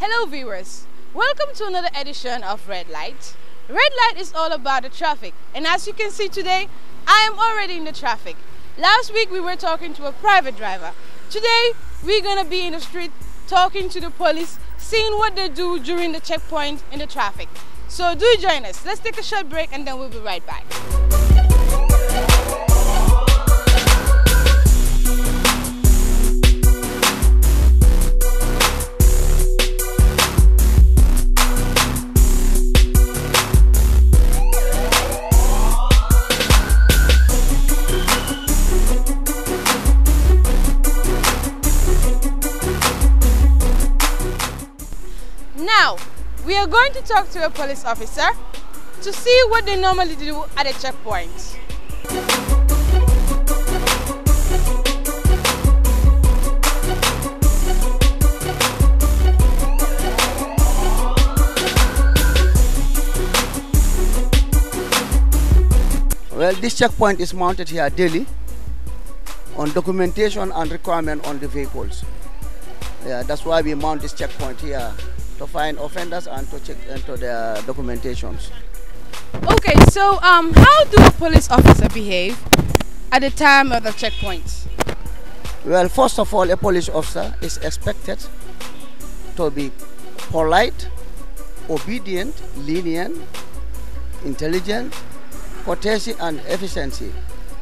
Hello viewers, welcome to another edition of Red Light. Red Light is all about the traffic, and as you can see today, I am already in the traffic. Last week we were talking to a private driver. Today we're gonna be in the street talking to the police, seeing what they do during the checkpoint in the traffic. So do join us. Let's take a short break and then we'll be right back. Now, we are going to talk to a police officer to see what they normally do at a checkpoint. Well, this checkpoint is mounted here daily on documentation and requirement on the vehicles. Yeah, that's why we mount this checkpoint here, to find offenders and to check into their documentations. Okay, so how do a police officer behave at the time of the checkpoint? Well, first of all, a police officer is expected to be polite, obedient, lenient, intelligent, courtesy and efficiency.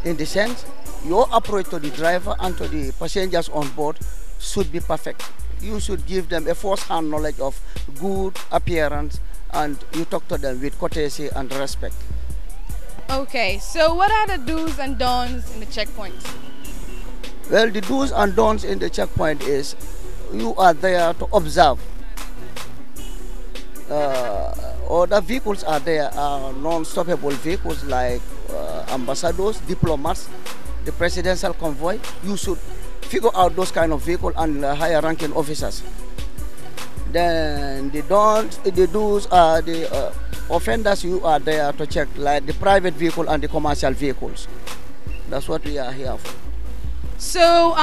In the sense, your approach to the driver and to the passengers on board should be perfect. You should give them a first-hand knowledge of good appearance, and you talk to them with courtesy and respect. Okay, so what are the do's and don'ts in the checkpoint? Well, the do's and don'ts in the checkpoint is you are there to observe. Other vehicles are there, non-stoppable vehicles like ambassadors, diplomats, the presidential convoy. You should figure out those kind of vehicles and higher ranking officers. Then the don'ts, the do's are the offenders you are there to check, like the private vehicle and the commercial vehicles. That's what we are here for. So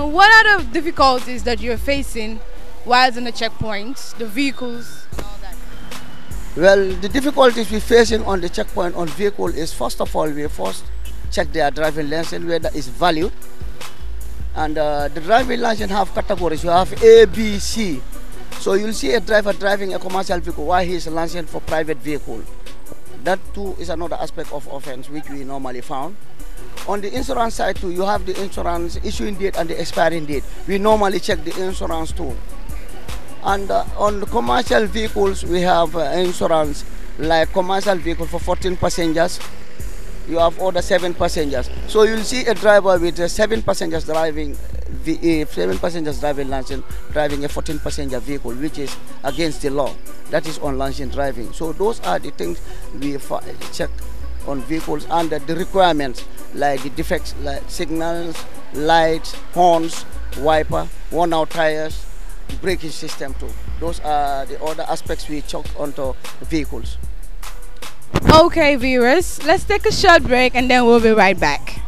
what are the difficulties that you're facing while in the checkpoints, the vehicles and all that? Well, the difficulties we're facing on the checkpoint on vehicle is, first of all, we first check their driving license, whether it's valid. And the driving license have categories. You have A, B, C. So you'll see a driver driving a commercial vehicle while he is licensed for private vehicle. That too is another aspect of offense which we normally found. On the insurance side too, you have the insurance issuing date and the expiring date. We normally check the insurance too. And on the commercial vehicles, we have insurance like commercial vehicle for 14 passengers. You have other 7 passengers. So you'll see a driver with 7 passengers driving, 7 passengers driving license, driving a 14 passenger vehicle, which is against the law. That is on license driving. So those are the things we check on vehicles, and the requirements like the defects, like signals, lights, horns, wiper, worn out tires, braking system too. Those are the other aspects we check onto vehicles. Okay viewers, let's take a short break and then we'll be right back.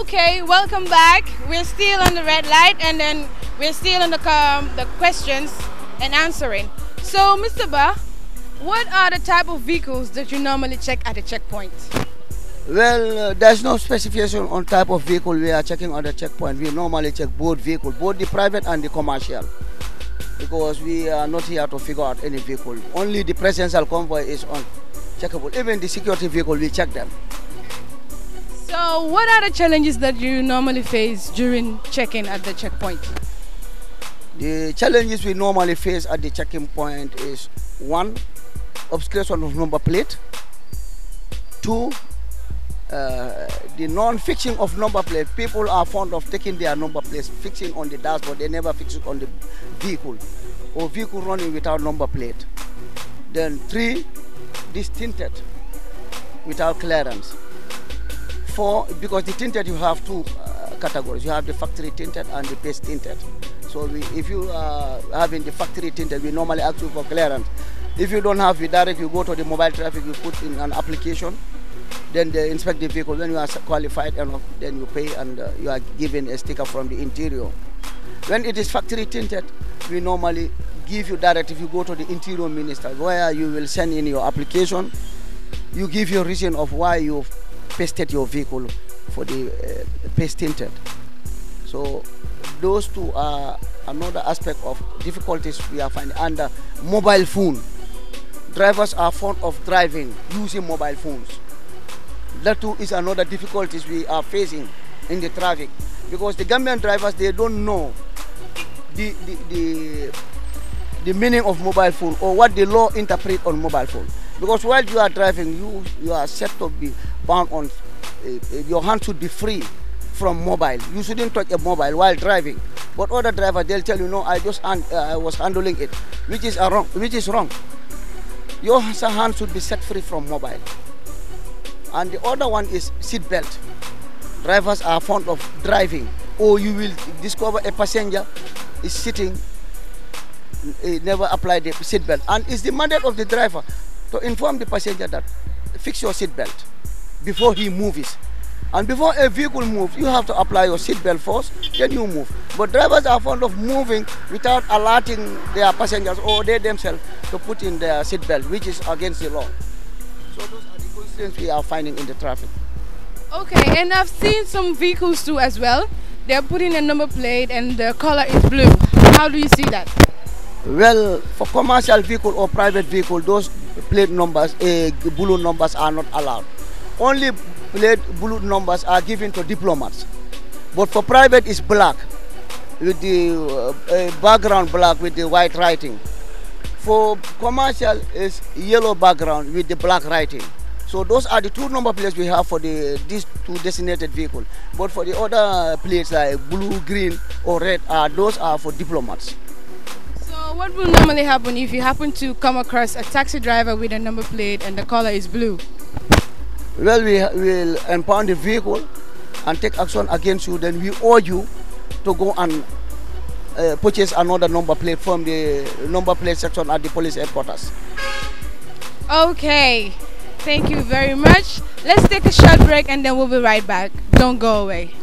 Okay, welcome back. We're still on the red light, and then we're still on the questions and answering. So, Mr. Ba, what are the type of vehicles that you normally check at the checkpoint? Well, there's no specification on type of vehicle we are checking on the checkpoint. We normally check both vehicles, both the private and the commercial, because we are not here to figure out any vehicle. Only the presidential convoy is on checkable. Even the security vehicle, we check them. So, what are the challenges that you normally face during checking at the checkpoint? The challenges we normally face at the checking point is 1, obscuration of number plate. 2, the non-fixing of number plate. People are fond of taking their number plates, fixing on the dashboard. They never fix it on the vehicle, or vehicle running without number plate. Then 3, this tinted without clearance. 4, because the tinted, you have 2 categories. You have the factory tinted and the paste tinted. So if you are having the factory tinted, we normally ask you for clearance. If you don't have it direct, you go to the mobile traffic, you put in an application, then they inspect the vehicle. When you are qualified enough, then you pay, and you are given a sticker from the interior. When it is factory tinted, we normally give you direct. If you go to the interior minister, where you will send in your application, you give your reason of why you pasted your vehicle for the paste tinted. So those 2 are another aspect of difficulties we are finding. And mobile phone. Drivers are fond of driving using mobile phones. That too is another difficulties we are facing in the traffic, because the Gambian drivers, they don't know the meaning of mobile phone, or what the law interpret on mobile phone. Because while you are driving, you are set to be bound on, your hand should be free from mobile. You shouldn't touch a mobile while driving. But other drivers, they'll tell you, no, I was handling it, which is wrong. Your hand should be set free from mobile. And the other one is seat belt. Drivers are fond of driving, or you will discover a passenger is sitting, never apply the seat belt. And it's the mandate of the driver to inform the passenger that fix your seat belt before he moves. And before a vehicle moves, you have to apply your seat belt first, then you move. But drivers are fond of moving without alerting their passengers or they themselves to put in their seat belt, which is against the law. So those are the constraints we are finding in the traffic. Okay, and I've seen some vehicles too as well. They're putting a number plate and the color is blue. How do you see that? Well, for commercial vehicle or private vehicle, those plate numbers, blue numbers are not allowed. Only plate blue numbers are given to diplomats. But for private, it's black, with the background black with the white writing. For commercial, it's yellow background with the black writing. So those are the 2 number plates we have for these 2 designated vehicles. But for the other plates like blue, green, or red, those are for diplomats. So what will normally happen if you happen to come across a taxi driver with a number plate and the color is blue? Well, we will impound the vehicle and take action against you. Then we owe you to go and purchase another number plate from the number plate section at the police headquarters. Okay, thank you very much. Let's take a short break and then we'll be right back. Don't go away.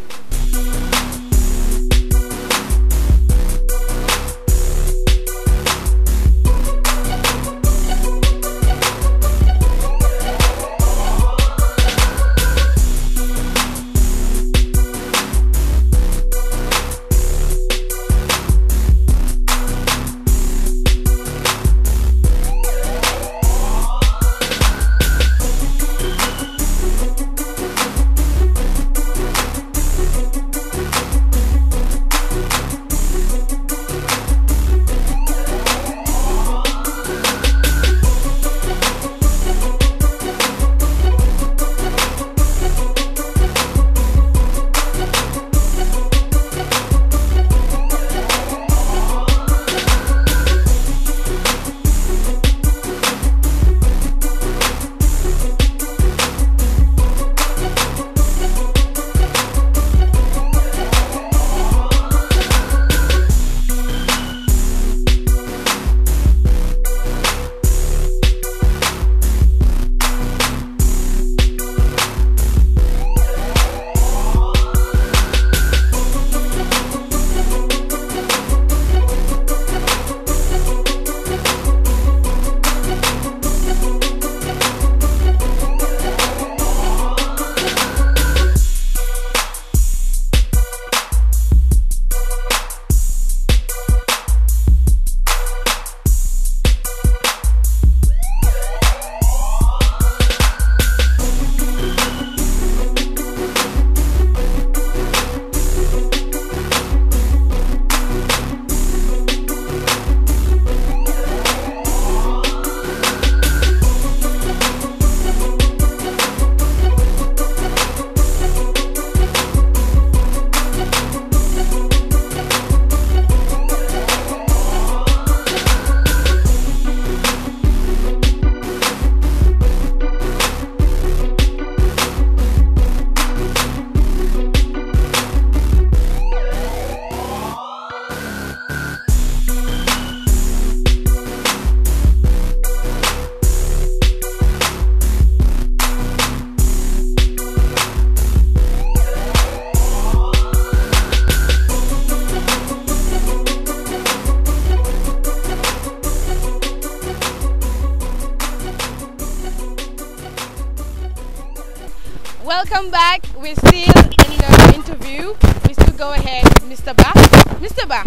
Welcome back. We're still in the interview. We still go ahead with Mr. Ba. Mr. Ba,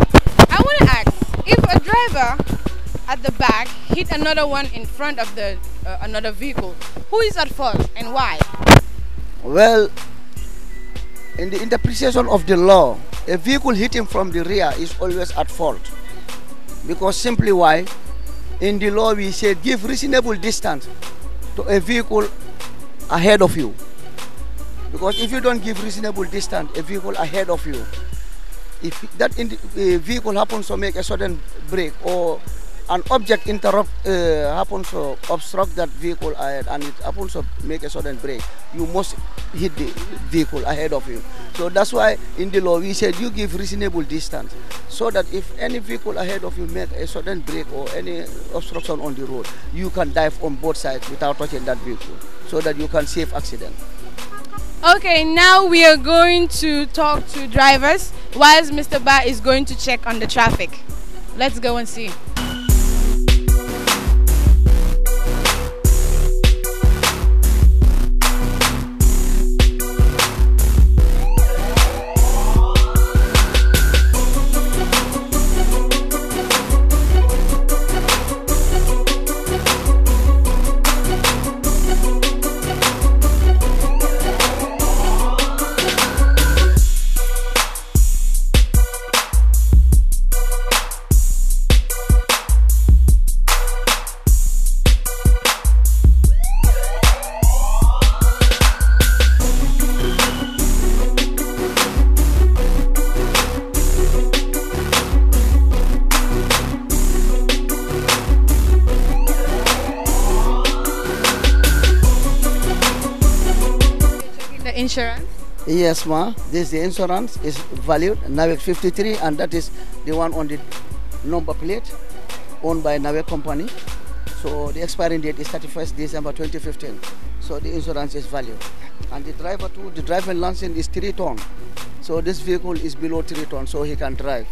I want to ask, if a driver at the back hit another one in front of the another vehicle, who is at fault and why? Well, in the interpretation of the law, a vehicle hitting from the rear is always at fault. Because simply why? In the law we said give reasonable distance to a vehicle ahead of you. Because if you don't give reasonable distance, a vehicle ahead of you, if that vehicle happens to make a sudden break or an object happens to obstruct that vehicle ahead and it happens to make a sudden break, you must hit the vehicle ahead of you. So that's why in the law we said you give reasonable distance so that if any vehicle ahead of you make a sudden break or any obstruction on the road, you can dive on both sides without touching that vehicle so that you can save accident. Okay, now we are going to talk to drivers whilst Mr. Ba is going to check on the traffic. Let's go and see. Insurance? Yes, ma. This the insurance is valued NAWEC 53, and that is the one on the number plate owned by NAWEC company. So the expiring date is 31st December 2015. So the insurance is valued. And the driver too, the driving license is 3 tons. So this vehicle is below 3 tons, so he can drive.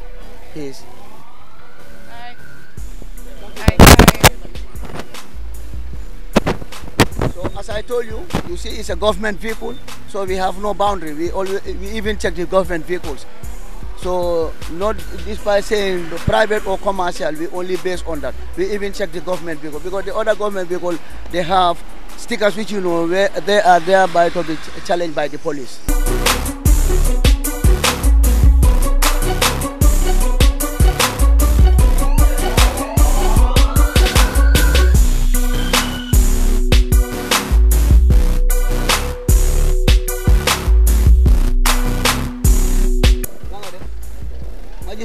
He's as I told you, you see it's a government vehicle, so we have no boundary. We even check the government vehicles. So not this by saying private or commercial, we only based on that. We even check the government vehicle because the other government vehicle, they have stickers which you know where they are thereby to be challenged by the police.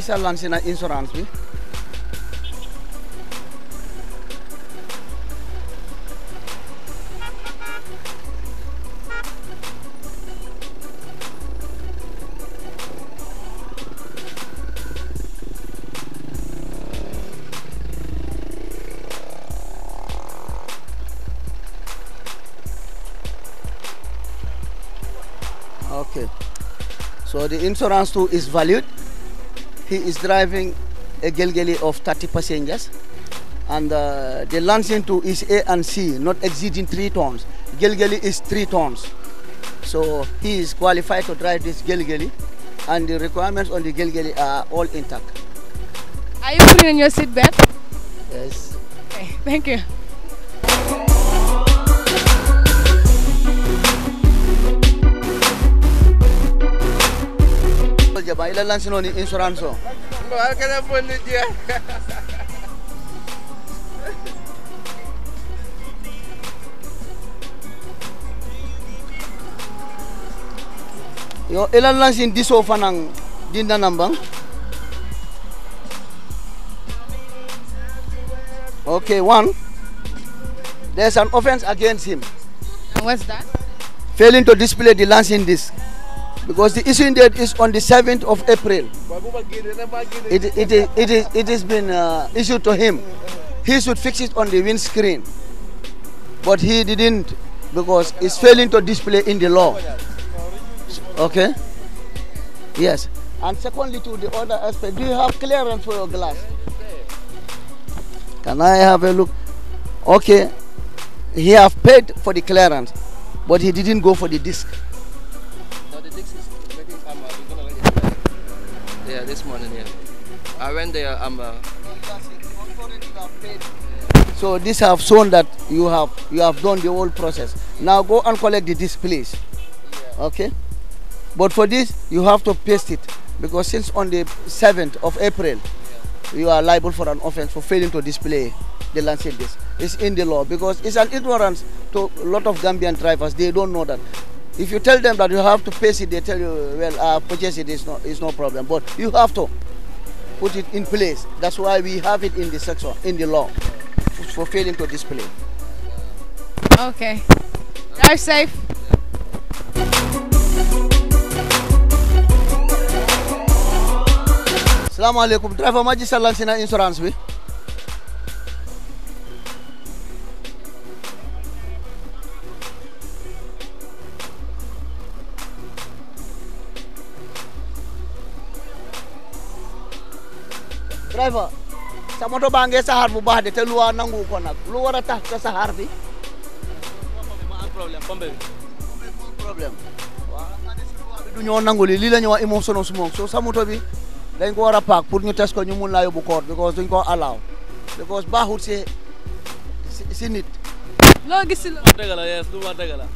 Sa lancé na insurance bi. Okay. So the insurance too is valued. He is driving a Gelgeli of 30 passengers, and the lancing to is A and C, not exceeding 3 tons. Gelgeli is 3 tons. So he is qualified to drive this Gelgeli, and the requirements on the Gelgeli are all intact. Are you putting on your seatbelt? Yes. Okay, thank you. Jaba ila lancing on the insurance. Yo ila lancing diso fanang dinda nambang. Okay, one. There's an offense against him. And what's that? Failing to display the lancing disc. Because the issuing date is on the 7th of April. It has been issued to him. He should fix it on the windscreen. But he didn't because it's failing to display in the law. Okay? Yes. And secondly to the other aspect, do you have clearance for your glass? Can I have a look? Okay. He have paid for the clearance. but he didn't go for the disc. No, the disc is waiting. We're gonna wait it. Yeah, this morning here. I went there. So this have shown that you have done the whole process. Now go and collect the disc, please. Yeah. Okay. But for this, you have to paste it because since on the 7th of April, you are liable for an offense for failing to display the lancet disc. It's in the law because it's an ignorance to a lot of Gambian drivers. They don't know that. If you tell them that you have to paste it, they tell you, well, purchase it, it's no problem. But you have to put it in place. That's why we have it in the section, in the law, for failing to display. Okay. Drive safe. Assalamu alaikum. Driver maji salan sina insurance bi. Driver, sa moto bange sahar bu baax de te lu wa nangu ko nak. Lu wara tax ko sahar bi. Problem. Wa du ñoo nangu li la ñu wax emotion smoke. So sa moto bi dañ ko wara paak pour ñu test ko ñu mun la yóbbu court because duñ ko allow because baaxul si nit. Loo gis la. Dëgg la, yes, lu ma dëgg la.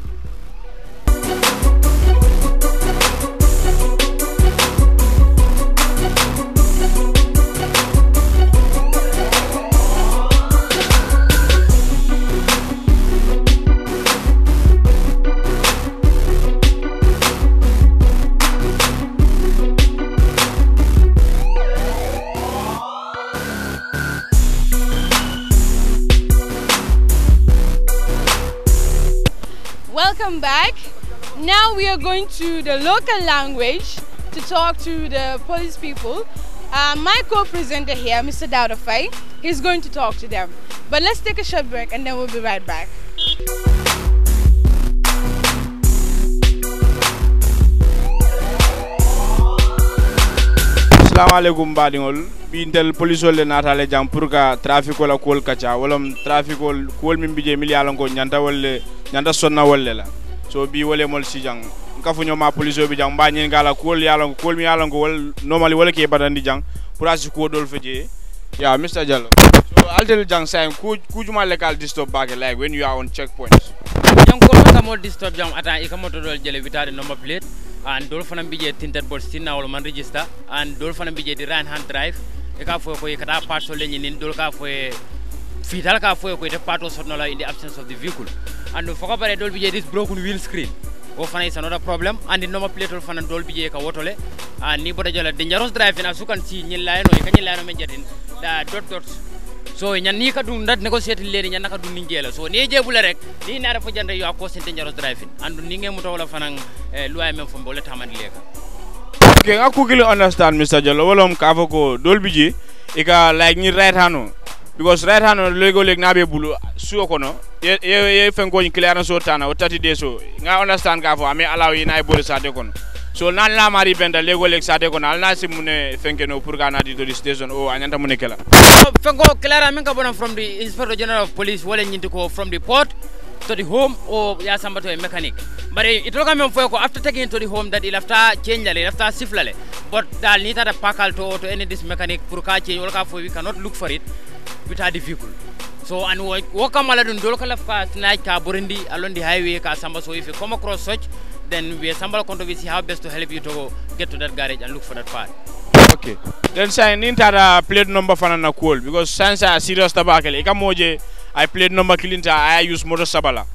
Welcome back. Now we are going to the local language to talk to the police people. My co-presenter here, Mr. Dauda Faye, he's going to talk to them. But let's take a short break and then we'll be right back. Assalamu alaikum badingol bintel police le natale jam pour ka trafic wala kol kacha wala trafic kol min bije miliyalan ko nyanta sonna wolle la so bi wole mol si jang kafunyo ma police bi jang ba nyin gala kol yalan kol mi yalan ko wal normally wala ke badandi jang pour asi ko dol feje yeah Mr. Jallo so altel jang say ku juma legal disturb back like when you are on checkpoints jang ko ka mo disturb jang ata e ka moto dol jele vitade number plate and dol fana bije tinted bol sinna wala man register and dol fana bije di right hand drive e ka fo ko e kata parts le nyin dol ka fo fital ka fo ko e part of in the absence of the vehicle and for ka dol bije this broken wheel screen o fana is another problem and the number plate dol fana dol bije ka wotole and ni boda jala dangerous drive na sukan si nyin layno e ka nyin layno men jatin da dot so nyan ni ka dun dat negotiate leri nyan ka dun ningela so ni jebule rek ni na dafa jande yo ko sen dangerous driving and ni nge muto wala fanan loi men fo mbole tamani leka okay nga ku gili understand Mr. Jallo wolom ka ko dol biji e ka like ni right hano because right hano lego leg na be bulu suo kono ye fen ko ni clearance so tana o 30 days so nga understand ka fo ame allow yi na e bolu sa de kono so nan la mari benda lego leg sa de kono alna simune fenke no pour kana di to the station o anyanta mune kala fengo clara men ka bona from the inspector general of police wala nyindi ko from the port to the home or ya samba to a mechanic but it look am for after taking it to the home that il after change le after siflale but dal ni tata pakal to any this mechanic pour ka change wala ka fo we cannot look for it without the vehicle so and wo kamala dun dol kala fa snatch ka burundi along the highway ka samba so if you come across such then we samba konto we see how best to help you to get to that garage and look for that part. Okay. Then say nintara plate number fana na cool because since I serious tabakele ikamoje I plate number kilinta I use motor sabala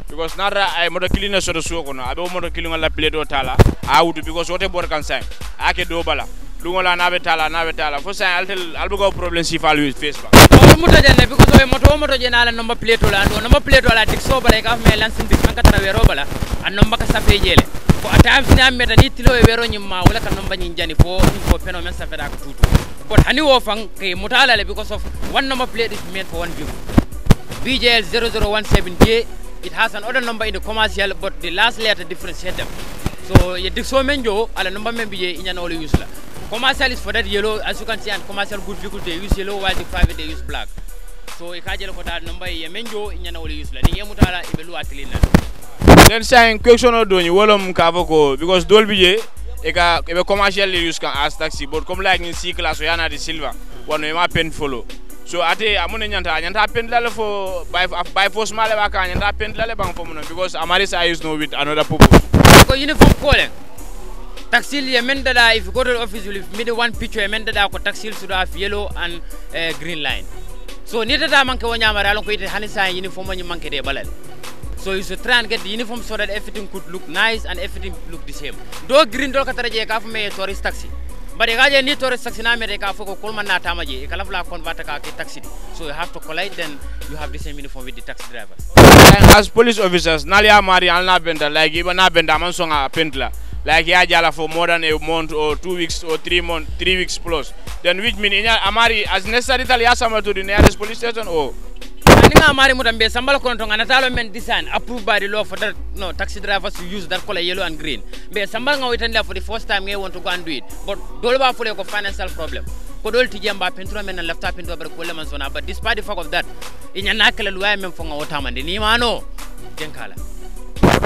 because nara I motor kilina so do suko no abe motor kilinga la plate o tala I would because what bor kan say ake do bala lungola nabe tala fo say albugo problem si falu Facebook moto jenne because moto jena la number plate la do number plate la dik so bala ka me lansin dik man ka tara wero bala an number ka safe jele ko atam sina meta ni tilo e wero nyimma wala ka number nyin jani fo peno men safe da ko tutu but hani wo fang ke mutala le because of one number plate is meant for one vehicle BJL 0017J it has another number in the commercial but the last letter differentiated so ye dik so menjo ala number men bije inyana all use la commercial is for that yellow as you can see and commercial good vehicle they use yellow while the private they use black so e ka jelo ko da number ye menjo inyana all use la ni ye mutala e belu atlina Then saying question or doing wolom kavoko because dolbije eka ebe commercial use can as taxi but come like in C class yana the silver one we ma pen follow. So ate amune nyanta pen lale for by force male ba kan nyanta pen lale bang for muno because amaris I use no with another purpose. Ko uniform calling. Taxi emenda da if you go to the office you will meet one picture emenda da ko taxi should have yellow and green line. So nita da manke wonya mara lon ko ite hanisa uniform ni manke de balal. So you should try and get the uniform so that everything could look nice and everything look the same. Do green do kataraje ka me tourist taxi. But the ni tourist taxi na me ka foko kolman na tamaje e kala fla convert ka ke taxi. So you have to collide then you have the same uniform with the taxi driver. As police officers nalia mari alna benda like even na benda man songa pentla. Like ya jala for more than a month or 2 weeks or 3 weeks plus. Then which mean amari as necessary tali asama to the nearest police station or ninga amari mutambe sambala kono ngana talo men design approved by the law for that no taxi drivers to use that color yellow and green. Be sambala nga witanda for the first time we want to go and do it. But dolba for a financial problem. Kodol tijamba pentura men left up into aberkole mansona but despite the fact of that inyana kala luwa men fonga otamande ni mano denkala.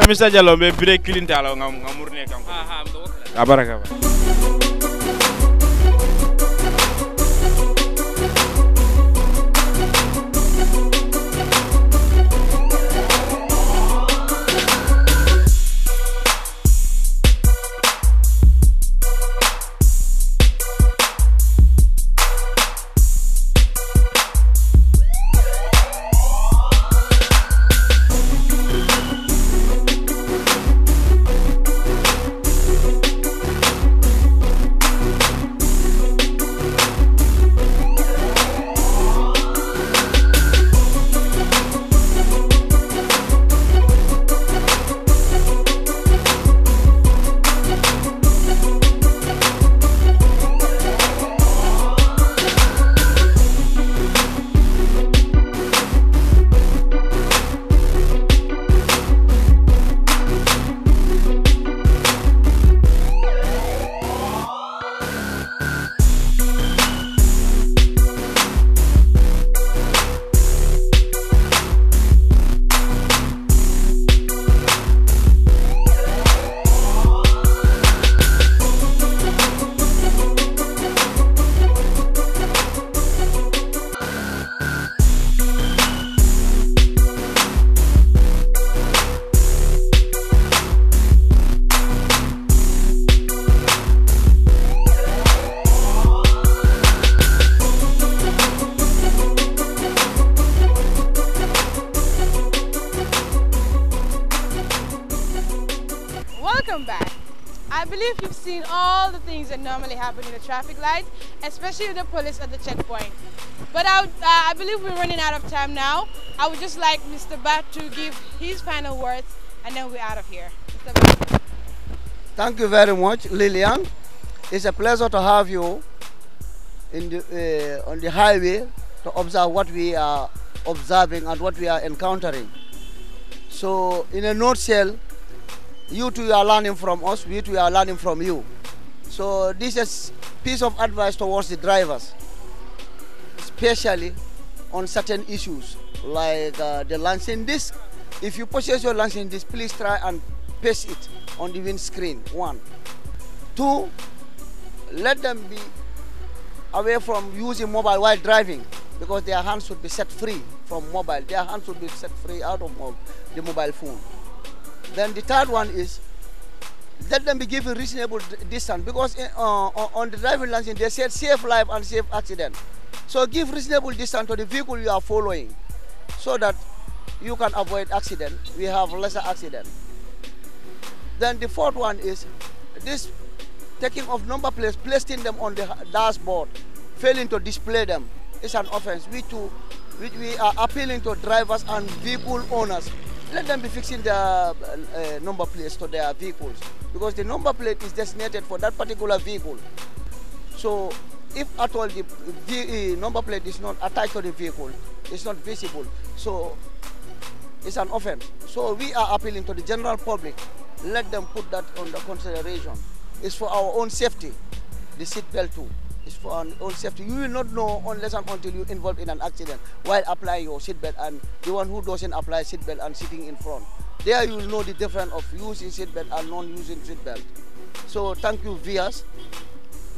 Mr. Jallo be break clean talo ngamurne kam. Aha mdo wakala. Abaraka. Welcome back. I believe you've seen all the things that normally happen in the traffic light, especially the police at the checkpoint. But I believe we're running out of time now. I would just like Mr. Bat to give his final words and then we're out of here. Mr. Bat. Thank you very much, Lillian. It's a pleasure to have you in the, on the highway to observe what we are observing and what we are encountering. So, in a nutshell, you two are learning from us, we two are learning from you. So this is a piece of advice towards the drivers, especially on certain issues like the launching disc. If you purchase your launching disc, please try and paste it on the windscreen, 1. 2, let them be away from using mobile while driving because their hands should be set free from mobile. Their hands should be set free out of the mobile phone. Then the third one is let them be given reasonable distance because on the driving license they said save life and save accident. So give reasonable distance to the vehicle you are following so that you can avoid accident. We have lesser accident. Then the fourth one is this taking of number plates, placing them on the dashboard, failing to display them is an offense which we are appealing to drivers and vehicle owners. Let them be fixing their number plates to their vehicles because the number plate is designated for that particular vehicle. So if at all the number plate is not attached to the vehicle, it's not visible, so it's an offense. So we are appealing to the general public, let them put that under consideration. It's for our own safety, the seat belt too. It's for our own safety. You will not know unless and until you're involved in an accident while applying your seatbelt and the one who doesn't apply seatbelt and sitting in front. There you will know the difference of using seatbelt and non-using seatbelt. So thank you, viewers.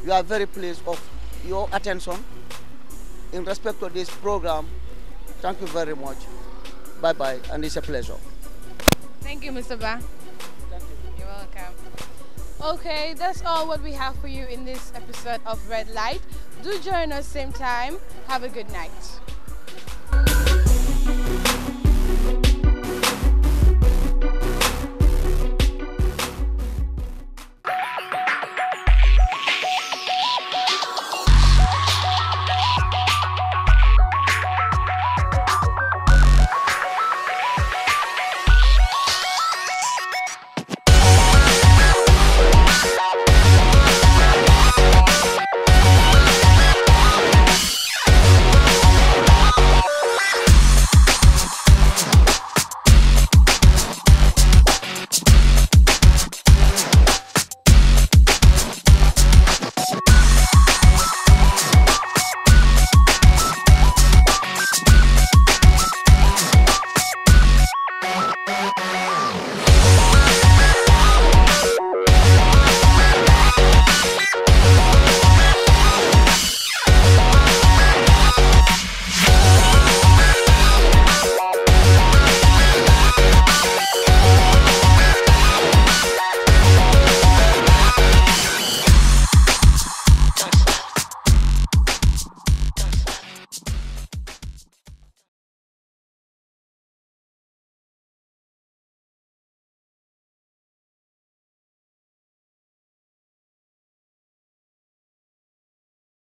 You are very pleased of your attention in respect to this program. Thank you very much. Bye-bye, and it's a pleasure. Thank you, Mr. Ba. Thank you. You're welcome. Okay, that's all what we have for you in this episode of Red Light. Do join us same time. Have a good night.